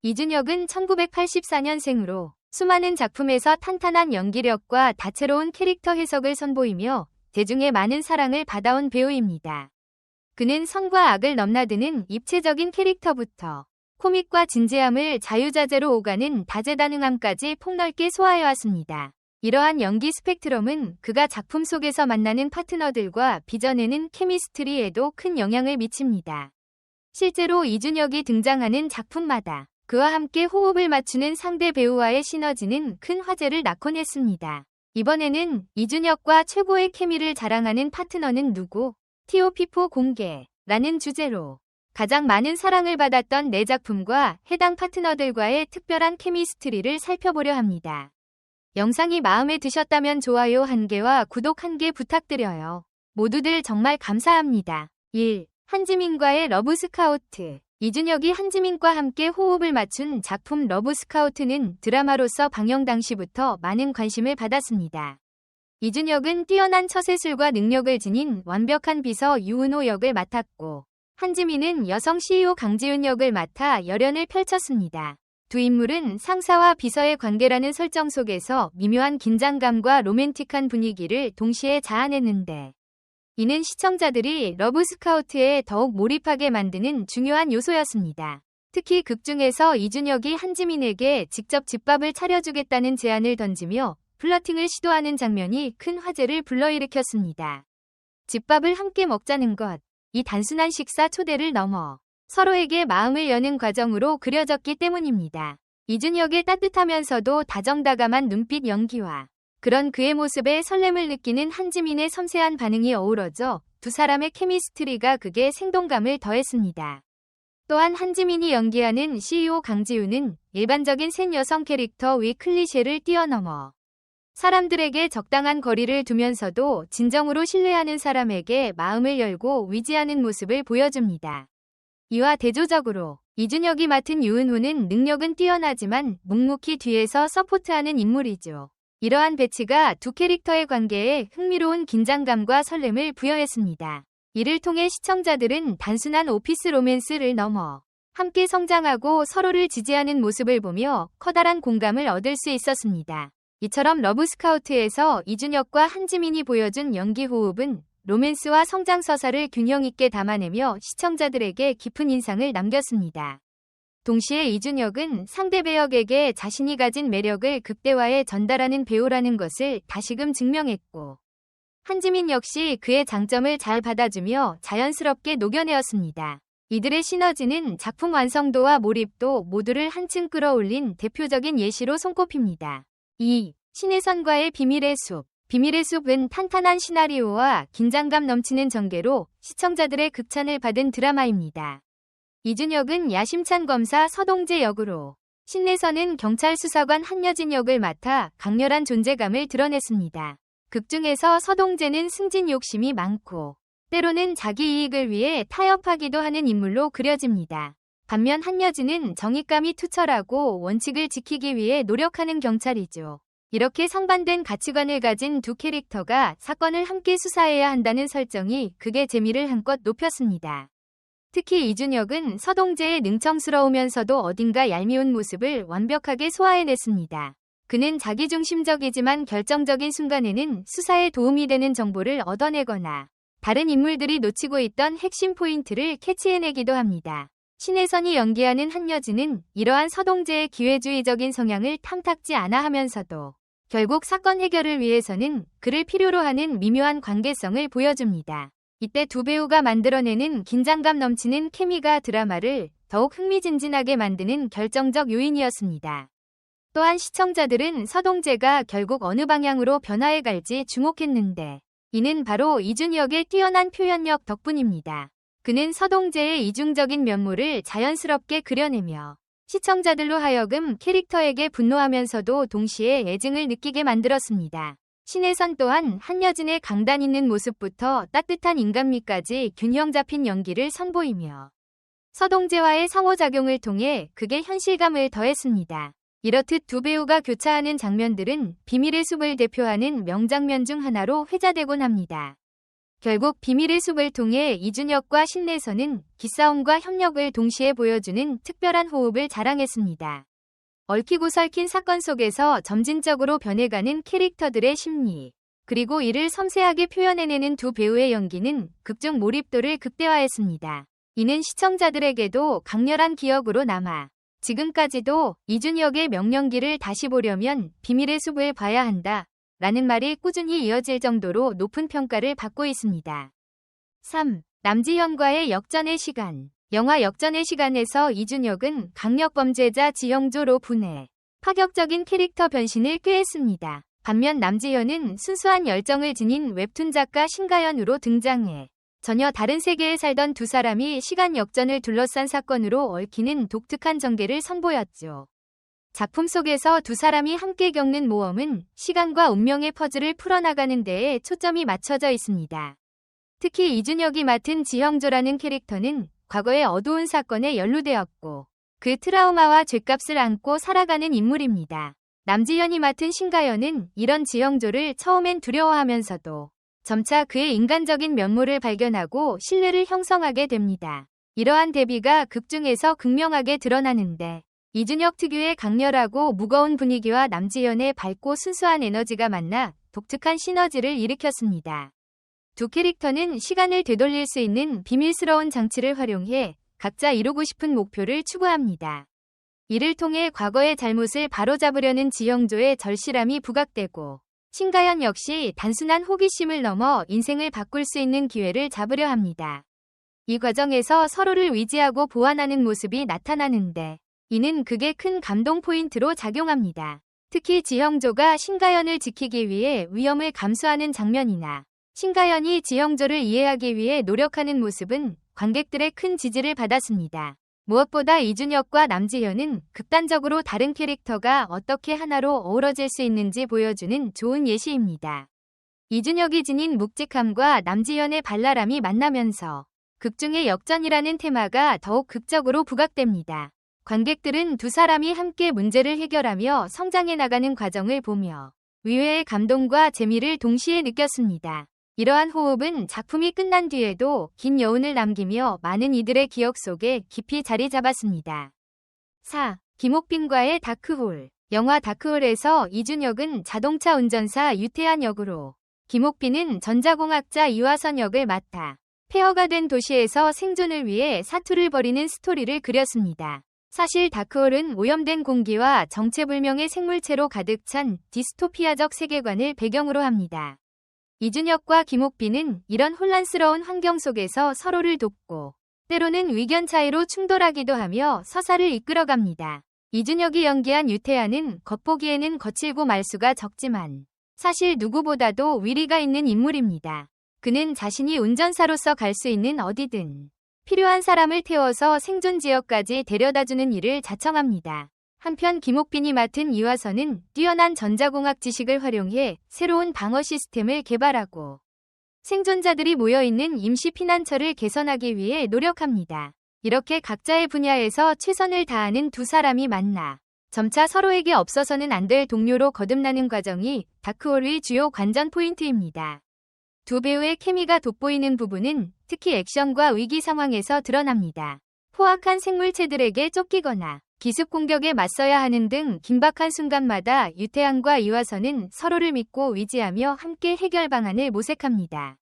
이준혁은 1984년생으로 수많은 작품에서 탄탄한 연기력과 다채로운 캐릭터 해석을 선보이며 대중의 많은 사랑을 받아온 배우입니다. 그는 선과 악을 넘나드는 입체적인 캐릭터부터 코믹과 진지함을 자유자재로 오가는 다재다능함까지 폭넓게 소화해왔습니다. 이러한 연기 스펙트럼은 그가 작품 속에서 만나는 파트너들과 빚어내는 케미스트리에도 큰 영향을 미칩니다. 실제로 이준혁이 등장하는 작품마다 그와 함께 호흡을 맞추는 상대 배우와의 시너지는 큰 화제를 낳곤 했습니다. 이번에는 이준혁과 최고의 케미를 자랑하는 파트너는 누구? TOP4 공개라는 주제로 가장 많은 사랑을 받았던 4작품과 해당 파트너들과의 특별한 케미스트리를 살펴보려 합니다. 영상이 마음에 드셨다면 좋아요 1개와 구독 1개 부탁드려요. 모두들 정말 감사합니다. 1. 한지민과의 러브 스카우트. 이준혁이 한지민과 함께 호흡을 맞춘 작품 러브 스카우트는 드라마로서 방영 당시부터 많은 관심을 받았습니다. 이준혁은 뛰어난 처세술과 능력을 지닌 완벽한 비서 유은호 역을 맡았고 한지민은 여성 CEO 강지윤 역을 맡아 열연을 펼쳤습니다. 두 인물은 상사와 비서의 관계라는 설정 속에서 미묘한 긴장감과 로맨틱한 분위기를 동시에 자아냈는데 이는 시청자들이 러브 스카우트에 더욱 몰입하게 만드는 중요한 요소였습니다. 특히 극 중에서 이준혁이 한지민에게 직접 집밥을 차려주겠다는 제안을 던지며 플러팅을 시도하는 장면이 큰 화제를 불러일으켰습니다. 집밥을 함께 먹자는 것, 이 단순한 식사 초대를 넘어 서로에게 마음을 여는 과정으로 그려졌기 때문입니다. 이준혁의 따뜻하면서도 다정다감한 눈빛 연기와 그런 그의 모습에 설렘을 느끼는 한지민의 섬세한 반응이 어우러져 두 사람의 케미스트리가 극에 생동감을 더했습니다. 또한 한지민이 연기하는 CEO 강지윤은 일반적인 센 여성 캐릭터 위 클리셰를 뛰어넘어 사람들에게 적당한 거리를 두면서도 진정으로 신뢰하는 사람에게 마음을 열고 위지하는 모습을 보여줍니다. 이와 대조적으로 이준혁이 맡은 유은호는 능력은 뛰어나지만 묵묵히 뒤에서 서포트하는 인물이죠. 이러한 배치가 두 캐릭터의 관계에 흥미로운 긴장감과 설렘을 부여했습니다. 이를 통해 시청자들은 단순한 오피스 로맨스를 넘어 함께 성장하고 서로를 지지하는 모습을 보며 커다란 공감을 얻을 수 있었습니다. 이처럼 러브 스카우트에서 이준혁과 한지민이 보여준 연기 호흡은 로맨스와 성장 서사를 균형 있게 담아내며 시청자들에게 깊은 인상을 남겼습니다. 동시에 이준혁은 상대 배역에게 자신이 가진 매력을 극대화해 전달하는 배우라는 것을 다시금 증명했고 한지민 역시 그의 장점을 잘 받아주며 자연스럽게 녹여내었습니다. 이들의 시너지는 작품 완성도와 몰입도 모두를 한층 끌어올린 대표적인 예시로 손꼽힙니다. 2. 신혜선과의 비밀의 숲. 비밀의 숲은 탄탄한 시나리오와 긴장감 넘치는 전개로 시청자들의 극찬을 받은 드라마입니다. 이준혁은 야심찬 검사 서동재 역으로, 신혜선은 경찰 수사관 한여진 역을 맡아 강렬한 존재감을 드러냈습니다. 극 중에서 서동재는 승진 욕심이 많고 때로는 자기 이익을 위해 타협하기도 하는 인물로 그려집니다. 반면 한여진은 정의감이 투철하고 원칙을 지키기 위해 노력하는 경찰이죠. 이렇게 상반된 가치관을 가진 두 캐릭터가 사건을 함께 수사해야 한다는 설정이 극의 재미를 한껏 높였습니다. 특히 이준혁은 서동재의 능청스러우면서도 어딘가 얄미운 모습을 완벽하게 소화해냈습니다. 그는 자기중심적이지만 결정적인 순간에는 수사에 도움이 되는 정보를 얻어내거나 다른 인물들이 놓치고 있던 핵심 포인트를 캐치해내기도 합니다. 신혜선이 연기하는 한여진은 이러한 서동재의 기회주의적인 성향을 탐탁지 않아 하면서도 결국 사건 해결을 위해서는 그를 필요로 하는 미묘한 관계성을 보여줍니다. 이때 두 배우가 만들어내는 긴장감 넘치는 케미가 드라마를 더욱 흥미진진하게 만드는 결정적 요인이었습니다. 또한 시청자들은 서동재가 결국 어느 방향으로 변화해갈지 주목했는데 이는 바로 이준혁의 뛰어난 표현력 덕분입니다. 그는 서동재의 이중적인 면모를 자연스럽게 그려내며 시청자들로 하여금 캐릭터에게 분노하면서도 동시에 애증을 느끼게 만들었습니다. 신혜선 또한 한여진의 강단 있는 모습부터 따뜻한 인간미까지 균형 잡힌 연기를 선보이며 서동재와의 상호작용을 통해 극의 현실감을 더했습니다. 이렇듯 두 배우가 교차하는 장면들은 비밀의 숲을 대표하는 명장면 중 하나로 회자되곤 합니다. 결국 비밀의 숲을 통해 이준혁과 신내선은 기싸움과 협력을 동시에 보여주는 특별한 호흡을 자랑했습니다. 얽히고 설킨 사건 속에서 점진적으로 변해가는 캐릭터들의 심리, 그리고 이를 섬세하게 표현해내는 두 배우의 연기는 극중 몰입도를 극대화했습니다. 이는 시청자들에게도 강렬한 기억으로 남아 지금까지도 이준혁의 명연기를 다시 보려면 비밀의 숲을 봐야 한다 라는 말이 꾸준히 이어질 정도로 높은 평가를 받고 있습니다. 3. 남지현과의 역전의 시간. 영화 역전의 시간에서 이준혁은 강력범죄자 지형조로 분해, 파격적인 캐릭터 변신을 꾀했습니다. 반면 남지현은 순수한 열정을 지닌 웹툰 작가 신가연으로 등장해 전혀 다른 세계에 살던 두 사람이 시간 역전을 둘러싼 사건으로 얽히는 독특한 전개를 선보였죠. 작품 속에서 두 사람이 함께 겪는 모험은 시간과 운명의 퍼즐을 풀어나가는 데에 초점이 맞춰져 있습니다. 특히 이준혁이 맡은 지형조라는 캐릭터는 과거의 어두운 사건에 연루되었고 그 트라우마와 죗값을 안고 살아가는 인물입니다. 남지현이 맡은 신가연은 이런 지형조를 처음엔 두려워하면서도 점차 그의 인간적인 면모를 발견하고 신뢰를 형성하게 됩니다. 이러한 대비가 극중에서 극명하게 드러나는데 이준혁 특유의 강렬하고 무거운 분위기와 남지현의 밝고 순수한 에너지가 만나 독특한 시너지를 일으켰습니다. 두 캐릭터는 시간을 되돌릴 수 있는 비밀스러운 장치를 활용해 각자 이루고 싶은 목표를 추구합니다. 이를 통해 과거의 잘못을 바로잡으려는 지형조의 절실함이 부각되고 신가연 역시 단순한 호기심을 넘어 인생을 바꿀 수 있는 기회를 잡으려 합니다. 이 과정에서 서로를 위지하고 보완하는 모습이 나타나는데 이는 극의 큰 감동 포인트로 작용합니다. 특히 지형조가 신가연을 지키기 위해 위험을 감수하는 장면이나 신가연이 지형조를 이해하기 위해 노력하는 모습은 관객들의 큰 지지를 받았습니다. 무엇보다 이준혁과 남지현은 극단적으로 다른 캐릭터가 어떻게 하나로 어우러질 수 있는지 보여주는 좋은 예시입니다. 이준혁이 지닌 묵직함과 남지현의 발랄함이 만나면서 극중의 역전이라는 테마가 더욱 극적으로 부각됩니다. 관객들은 두 사람이 함께 문제를 해결하며 성장해 나가는 과정을 보며 의외의 감동과 재미를 동시에 느꼈습니다. 이러한 호흡은 작품이 끝난 뒤에도 긴 여운을 남기며 많은 이들의 기억 속에 깊이 자리 잡았습니다. 4. 김옥빈과의 다크홀. 영화 다크홀에서 이준혁은 자동차 운전사 유태한 역으로, 김옥빈은 전자공학자 이화선 역을 맡아 폐허가 된 도시에서 생존을 위해 사투를 벌이는 스토리를 그렸습니다. 사실 다크홀은 오염된 공기와 정체불명의 생물체로 가득 찬 디스토피아적 세계관을 배경으로 합니다. 이준혁과 김옥빈은 이런 혼란스러운 환경 속에서 서로를 돕고 때로는 의견 차이로 충돌하기도 하며 서사를 이끌어갑니다. 이준혁이 연기한 유태하는 겉보기에는 거칠고 말수가 적지만 사실 누구보다도 위리가 있는 인물입니다. 그는 자신이 운전사로서 갈 수 있는 어디든 필요한 사람을 태워서 생존 지역까지 데려다주는 일을 자청합니다. 한편 김옥빈이 맡은 이화선은 뛰어난 전자공학 지식을 활용해 새로운 방어 시스템을 개발하고 생존자들이 모여있는 임시 피난처를 개선하기 위해 노력합니다. 이렇게 각자의 분야에서 최선을 다하는 두 사람이 만나 점차 서로에게 없어서는 안 될 동료로 거듭나는 과정이 다크홀의 주요 관전 포인트입니다. 두 배우의 케미가 돋보이는 부분은 특히 액션과 위기 상황에서 드러납니다. 포악한 생물체들에게 쫓기거나 기습 공격에 맞서야 하는 등 긴박한 순간마다 유태양과 이화선은 서로를 믿고 위지하며 함께 해결 방안을 모색합니다.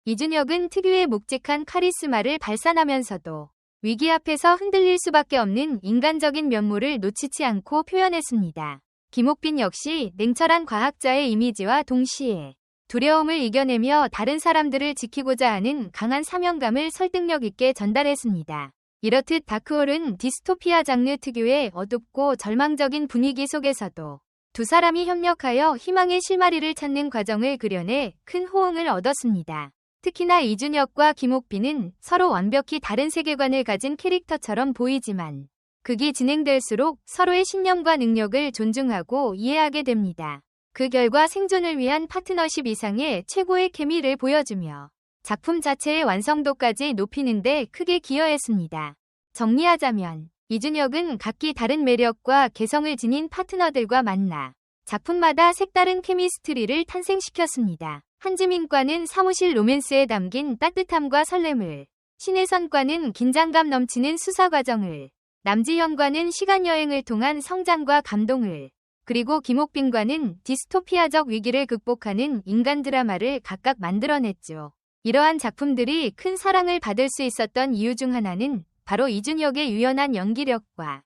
이준혁은 특유의 묵직한 카리스마를 발산하면서도 위기 앞에서 흔들릴 수밖에 없는 인간적인 면모를 놓치지 않고 표현했습니다. 김옥빈 역시 냉철한 과학자의 이미지와 동시에 두려움을 이겨내며 다른 사람들을 지키고자 하는 강한 사명감을 설득력 있게 전달했습니다. 이렇듯 다크홀은 디스토피아 장르 특유의 어둡고 절망적인 분위기 속에서도 두 사람이 협력하여 희망의 실마리를 찾는 과정을 그려내 큰 호응을 얻었습니다. 특히나 이준혁과 김옥빈은 서로 완벽히 다른 세계관을 가진 캐릭터처럼 보이지만 극이 진행될수록 서로의 신념과 능력을 존중하고 이해하게 됩니다. 그 결과 생존을 위한 파트너십 이상의 최고의 케미를 보여주며 작품 자체의 완성도까지 높이는 데 크게 기여했습니다. 정리하자면 이준혁은 각기 다른 매력과 개성을 지닌 파트너들과 만나 작품마다 색다른 케미스트리를 탄생시켰습니다. 한지민과는 사무실 로맨스에 담긴 따뜻함과 설렘을, 신혜선과는 긴장감 넘치는 수사 과정을, 남지현과는 시간여행을 통한 성장과 감동을, 그리고 김옥빈과는 디스토피아적 위기를 극복하는 인간 드라마를 각각 만들어냈죠. 이러한 작품들이 큰 사랑을 받을 수 있었던 이유 중 하나는 바로 이준혁의 유연한 연기력과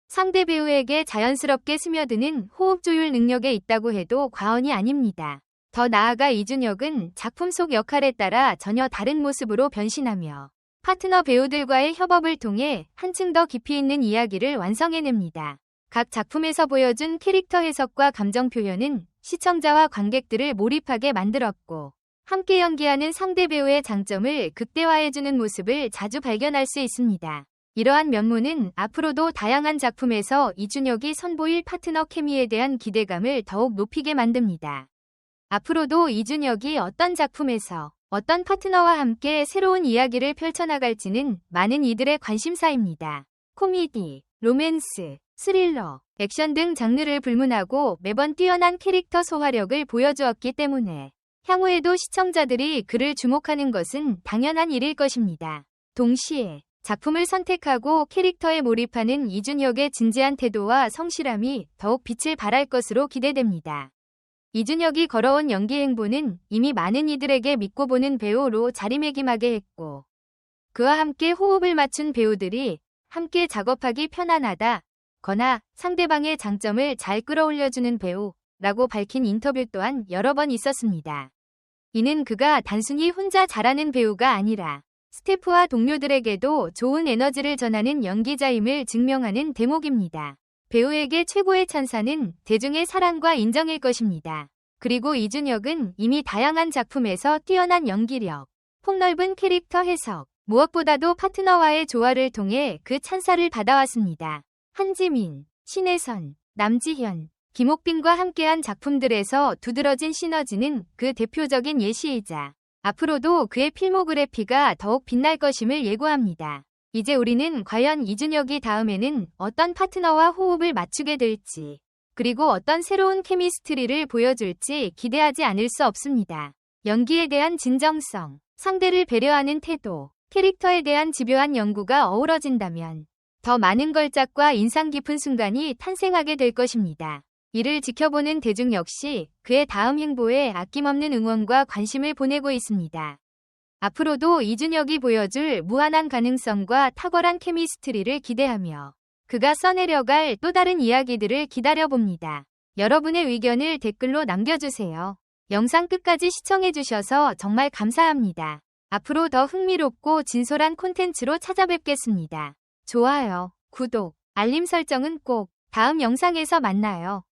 상대 배우에게 자연스럽게 스며드는 호흡 조율 능력에 있다고 해도 과언이 아닙니다. 더 나아가 이준혁은 작품 속 역할에 따라 전혀 다른 모습으로 변신하며 파트너 배우들과의 협업을 통해 한층 더 깊이 있는 이야기를 완성해냅니다. 각 작품에서 보여준 캐릭터 해석과 감정 표현은 시청자와 관객들을 몰입하게 만들었고, 함께 연기하는 상대 배우의 장점을 극대화해주는 모습을 자주 발견할 수 있습니다. 이러한 면모는 앞으로도 다양한 작품에서 이준혁이 선보일 파트너 케미에 대한 기대감을 더욱 높이게 만듭니다. 앞으로도 이준혁이 어떤 작품에서 어떤 파트너와 함께 새로운 이야기를 펼쳐나갈지는 많은 이들의 관심사입니다. 코미디, 로맨스, 스릴러, 액션 등 장르를 불문하고 매번 뛰어난 캐릭터 소화력을 보여주었기 때문에 향후에도 시청자들이 그를 주목하는 것은 당연한 일일 것입니다. 동시에 작품을 선택하고 캐릭터에 몰입하는 이준혁의 진지한 태도와 성실함이 더욱 빛을 발할 것으로 기대됩니다. 이준혁이 걸어온 연기 행보는 이미 많은 이들에게 믿고 보는 배우로 자리매김하게 했고, 그와 함께 호흡을 맞춘 배우들이 함께 작업하기 편안하다 거나 상대방의 장점을 잘 끌어올려주는 배우라고 밝힌 인터뷰 또한 여러 번 있었습니다. 이는 그가 단순히 혼자 잘하는 배우가 아니라 스태프와 동료들에게도 좋은 에너지를 전하는 연기자임을 증명하는 대목입니다. 배우에게 최고의 찬사는 대중의 사랑과 인정일 것입니다. 그리고 이준혁은 이미 다양한 작품에서 뛰어난 연기력, 폭넓은 캐릭터 해석, 무엇보다도 파트너와의 조화를 통해 그 찬사를 받아왔습니다. 한지민, 신혜선, 남지현, 김옥빈과 함께한 작품들에서 두드러진 시너지는 그 대표적인 예시이자 앞으로도 그의 필모그래피가 더욱 빛날 것임을 예고합니다. 이제 우리는 과연 이준혁이 다음에는 어떤 파트너와 호흡을 맞추게 될지, 그리고 어떤 새로운 케미스트리를 보여줄지 기대하지 않을 수 없습니다. 연기에 대한 진정성, 상대를 배려하는 태도, 캐릭터에 대한 집요한 연구가 어우러진다면 더 많은 걸작과 인상 깊은 순간이 탄생하게 될 것입니다. 이를 지켜보는 대중 역시 그의 다음 행보에 아낌없는 응원과 관심을 보내고 있습니다. 앞으로도 이준혁이 보여줄 무한한 가능성과 탁월한 케미스트리를 기대하며 그가 써내려갈 또 다른 이야기들을 기다려봅니다. 여러분의 의견을 댓글로 남겨주세요. 영상 끝까지 시청해주셔서 정말 감사합니다. 앞으로 더 흥미롭고 진솔한 콘텐츠로 찾아뵙겠습니다. 좋아요, 구독, 알림 설정은 꼭 다음 영상에서 만나요.